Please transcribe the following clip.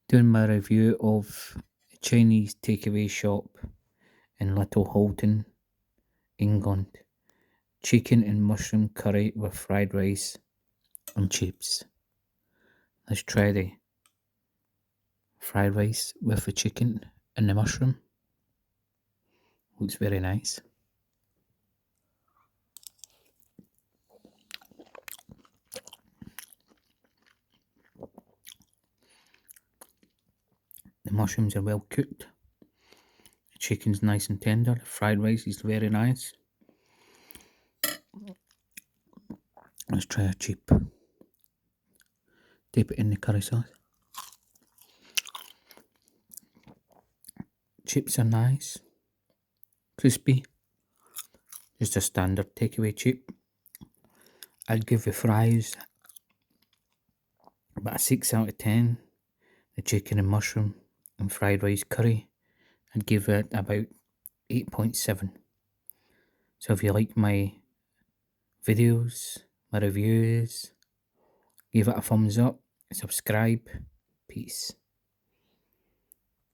Doing my review of a Chinese takeaway shop in Little Halton, England. Chicken and mushroom curry with fried rice and chips. Let's try the fried rice with the chicken and the mushroom. Looks very nice. The mushrooms are well cooked. The chicken's nice and tender. The fried rice is very nice. Let's try a chip. Dip it in the curry sauce. Chips are nice. Crispy. Just a standard takeaway chip. I'd give the fries about a 6 out of 10. The chicken and mushroom and fried rice curry, I'd give it about 8.7. So if you like my videos, my reviews, give it a thumbs up, subscribe, peace.